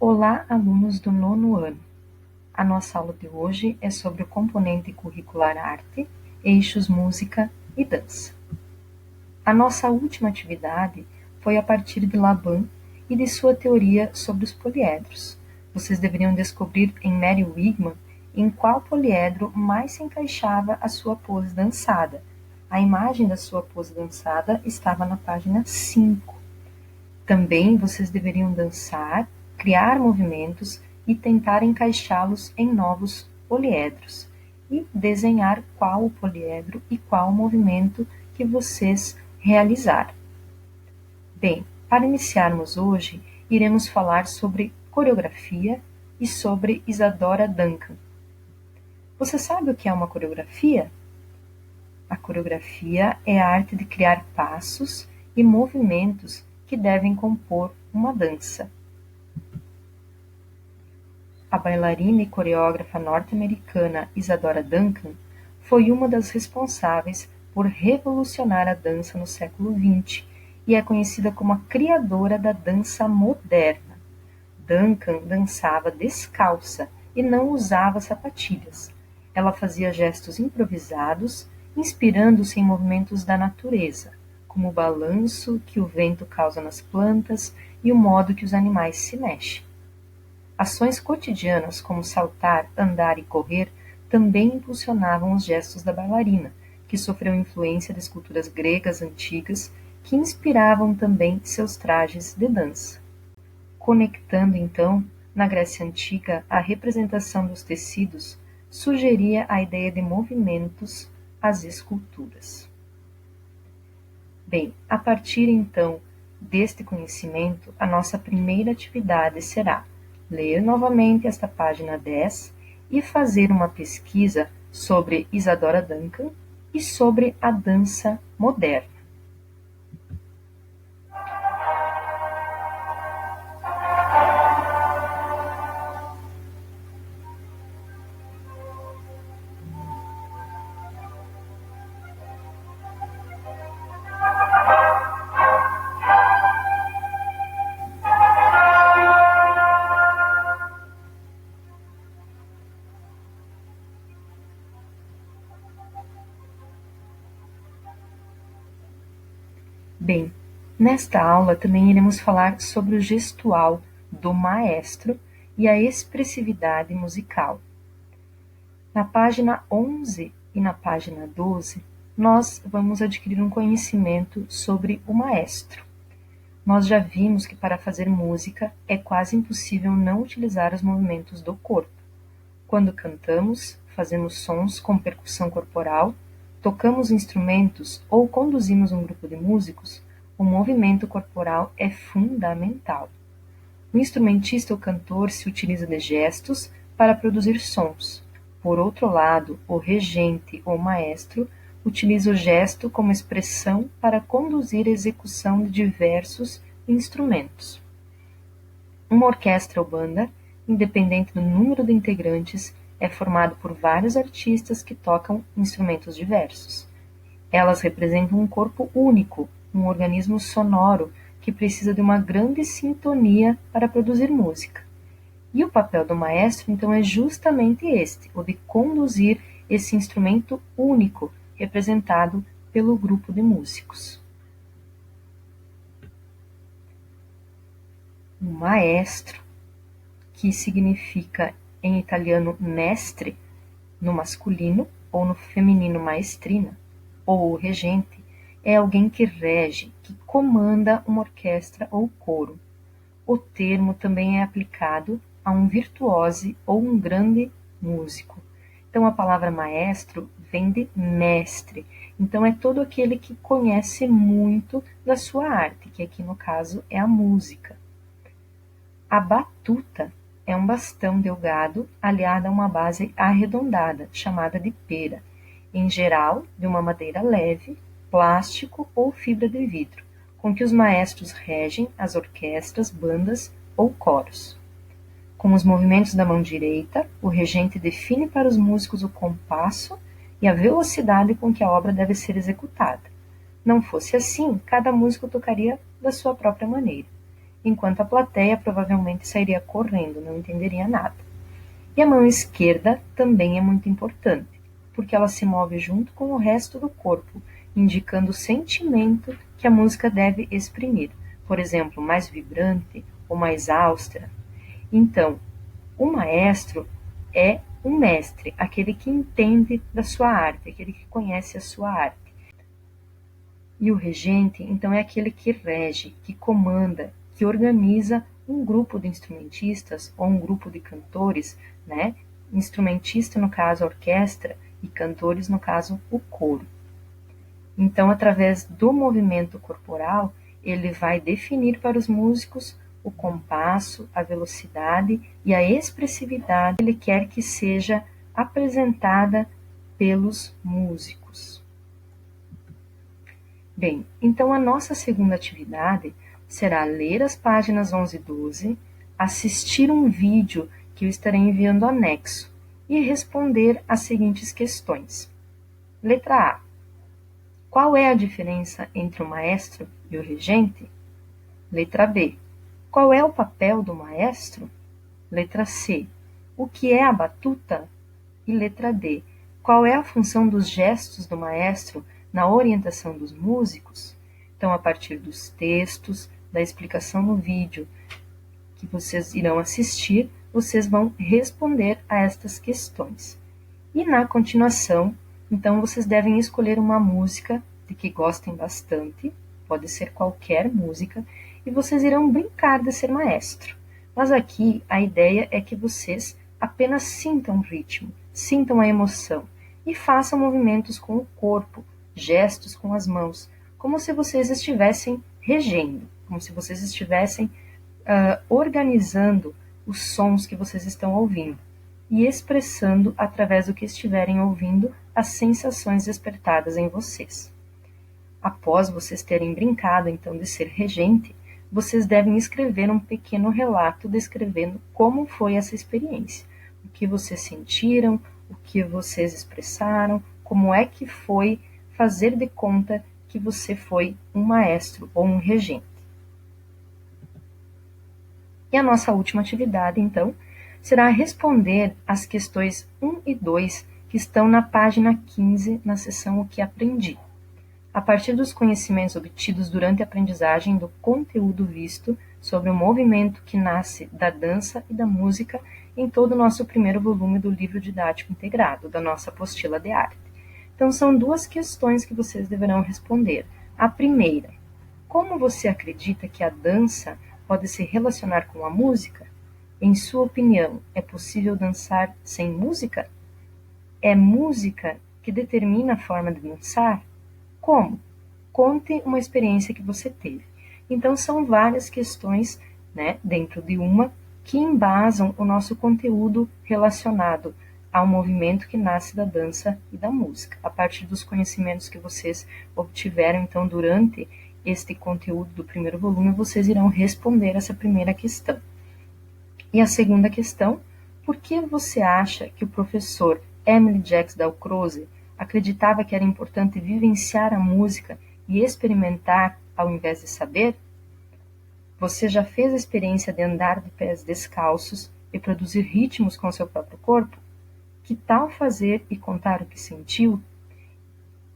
Olá, alunos do nono ano. A nossa aula de hoje é sobre o componente curricular arte, eixos música e dança. A nossa última atividade foi a partir de Laban e de sua teoria sobre os poliedros. Vocês deveriam descobrir em Mary Wigman em qual poliedro mais se encaixava a sua pose dançada. A imagem da sua pose dançada estava na página 5. Também vocês deveriam dançar, criar movimentos e tentar encaixá-los em novos poliedros e desenhar qual o poliedro e qual o movimento que vocês realizaram. Bem, para iniciarmos hoje, iremos falar sobre coreografia e sobre Isadora Duncan. Você sabe o que é uma coreografia? A coreografia é a arte de criar passos e movimentos que devem compor uma dança. A bailarina e coreógrafa norte-americana Isadora Duncan foi uma das responsáveis por revolucionar a dança no século XX e é conhecida como a criadora da dança moderna. Duncan dançava descalça e não usava sapatilhas. Ela fazia gestos improvisados, inspirando-se em movimentos da natureza, como o balanço que o vento causa nas plantas e o modo que os animais se mexem. Ações cotidianas como saltar, andar e correr também impulsionavam os gestos da bailarina, que sofreu influência das culturas gregas antigas, que inspiravam também seus trajes de dança. Conectando então, na Grécia Antiga, a representação dos tecidos sugeria a ideia de movimentos às esculturas. Bem, a partir então deste conhecimento, a nossa primeira atividade será ler novamente esta página 10 e fazer uma pesquisa sobre Isadora Duncan e sobre a dança moderna. Bem, nesta aula também iremos falar sobre o gestual do maestro e a expressividade musical. Na página 11 e na página 12, nós vamos adquirir um conhecimento sobre o maestro. Nós já vimos que para fazer música é quase impossível não utilizar os movimentos do corpo. Quando cantamos, fazemos sons com percussão corporal, tocamos instrumentos ou conduzimos um grupo de músicos, o movimento corporal é fundamental. O instrumentista ou cantor se utiliza de gestos para produzir sons. Por outro lado, o regente ou maestro utiliza o gesto como expressão para conduzir a execução de diversos instrumentos. Uma orquestra ou banda, independente do número de integrantes, é formado por vários artistas que tocam instrumentos diversos. Elas representam um corpo único, um organismo sonoro que precisa de uma grande sintonia para produzir música. E o papel do maestro, então, é justamente este, o de conduzir esse instrumento único, representado pelo grupo de músicos. O maestro, que significa em italiano mestre, no masculino, ou no feminino maestrina, ou o regente, é alguém que rege, que comanda uma orquestra ou coro. O termo também é aplicado a um virtuose ou um grande músico. Então a palavra maestro vem de mestre. Então é todo aquele que conhece muito da sua arte, que aqui no caso é a música. A batuta é um bastão delgado aliado a uma base arredondada, chamada de pera, em geral de uma madeira leve, plástico ou fibra de vidro, com que os maestros regem as orquestras, bandas ou coros. Com os movimentos da mão direita, o regente define para os músicos o compasso e a velocidade com que a obra deve ser executada. Não fosse assim, cada músico tocaria da sua própria maneira. enquanto a plateia provavelmente sairia correndo, não entenderia nada. E a mão esquerda também é muito importante, porque ela se move junto com o resto do corpo, indicando o sentimento que a música deve exprimir, por exemplo, mais vibrante ou mais austera. Então, o maestro é um mestre, aquele que entende da sua arte, aquele que conhece a sua arte. E o regente, então, é aquele que rege, que comanda, que organiza um grupo de instrumentistas ou um grupo de cantores, né? Instrumentista, no caso, a orquestra, e cantores, no caso, o coro. Então, através do movimento corporal, ele vai definir para os músicos o compasso, a velocidade e a expressividade que ele quer que seja apresentada pelos músicos. Bem, então a nossa segunda atividade será ler as páginas 11 e 12, assistir um vídeo que eu estarei enviando anexo e responder as seguintes questões. Letra A. Qual é a diferença entre o maestro e o regente? Letra B. Qual é o papel do maestro? Letra C. O que é a batuta? E letra D. Qual é a função dos gestos do maestro na orientação dos músicos? Então, a partir dos textos, da explicação no vídeo que vocês irão assistir, vocês vão responder a estas questões. E na continuação, então, vocês devem escolher uma música de que gostem bastante, pode ser qualquer música, e vocês irão brincar de ser maestro. Mas aqui a ideia é que vocês apenas sintam o ritmo, sintam a emoção e façam movimentos com o corpo, gestos com as mãos, como se vocês estivessem regendo, como se vocês estivessem organizando os sons que vocês estão ouvindo e expressando, através do que estiverem ouvindo, as sensações despertadas em vocês. Após vocês terem brincado, então, de ser regente, vocês devem escrever um pequeno relato descrevendo como foi essa experiência, o que vocês sentiram, o que vocês expressaram, como é que foi fazer de conta que você foi um maestro ou um regente. E a nossa última atividade, então, será responder as questões 1 e 2 que estão na página 15, na seção O que aprendi. A partir dos conhecimentos obtidos durante a aprendizagem do conteúdo visto sobre o movimento que nasce da dança e da música em todo o nosso primeiro volume do livro didático integrado, da nossa apostila de arte. Então, são duas questões que vocês deverão responder. A primeira, como você acredita que a dança pode se relacionar com a música? Em sua opinião, é possível dançar sem música? É música que determina a forma de dançar? Como? Conte uma experiência que você teve. Então, são várias questões, né, dentro de uma, que embasam o nosso conteúdo relacionado ao movimento que nasce da dança e da música, a partir dos conhecimentos que vocês obtiveram, então, durante este conteúdo do primeiro volume, vocês irão responder essa primeira questão. E a segunda questão, por que você acha que o professor Emily Jacques Dalcroze acreditava que era importante vivenciar a música e experimentar ao invés de saber? Você já fez a experiência de andar de pés descalços e produzir ritmos com seu próprio corpo? Que tal fazer e contar o que sentiu?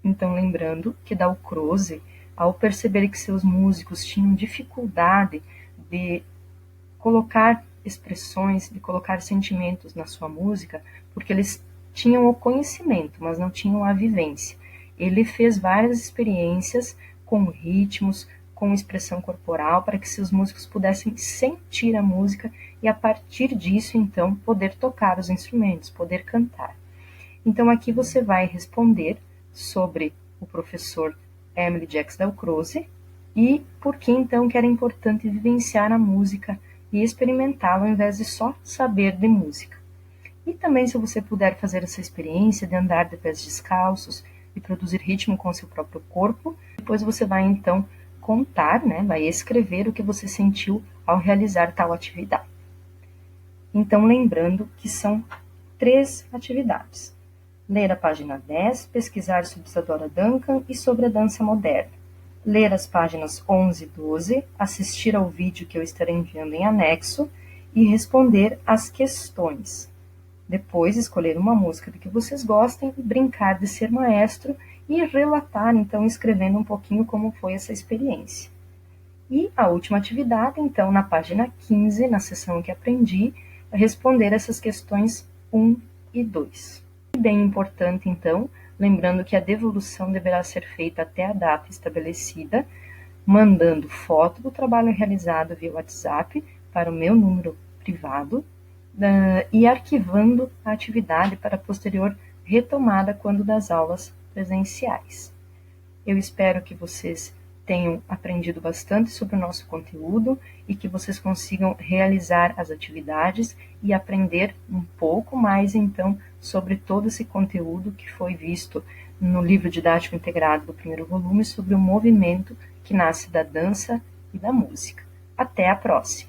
Então, lembrando que Dalcroze, ao perceber que seus músicos tinham dificuldade de colocar expressões, de colocar sentimentos na sua música, porque eles tinham o conhecimento, mas não tinham a vivência. Ele fez várias experiências com ritmos, com expressão corporal, para que seus músicos pudessem sentir a música e, a partir disso, então, poder tocar os instrumentos, poder cantar. Então, aqui você vai responder sobre o professor Emily Jacques Dalcroze e por que, então, que era importante vivenciar a música e experimentá-la ao invés de só saber de música. E também, se você puder fazer essa experiência de andar de pés descalços e produzir ritmo com seu próprio corpo, depois você vai, então, contar, né, vai escrever o que você sentiu ao realizar tal atividade. Então, lembrando que são 3 atividades. Ler a página 10, pesquisar sobre Isadora Duncan e sobre a dança moderna. ler as páginas 11 e 12, assistir ao vídeo que eu estarei enviando em anexo e responder as questões. Depois, escolher uma música do que vocês gostem, brincar de ser maestro e relatar, então, escrevendo um pouquinho como foi essa experiência. E a última atividade, então, na página 15, na seção que aprendi, é responder essas questões 1 e 2. E bem importante, então, lembrando que a devolução deverá ser feita até a data estabelecida, mandando foto do trabalho realizado via WhatsApp para o meu número privado e arquivando a atividade para posterior retomada quando das aulas presenciais. Eu espero que vocês tenham aprendido bastante sobre o nosso conteúdo e que vocês consigam realizar as atividades e aprender um pouco mais, então, sobre todo esse conteúdo que foi visto no livro didático integrado do primeiro volume sobre o movimento que nasce da dança e da música. Até a próxima!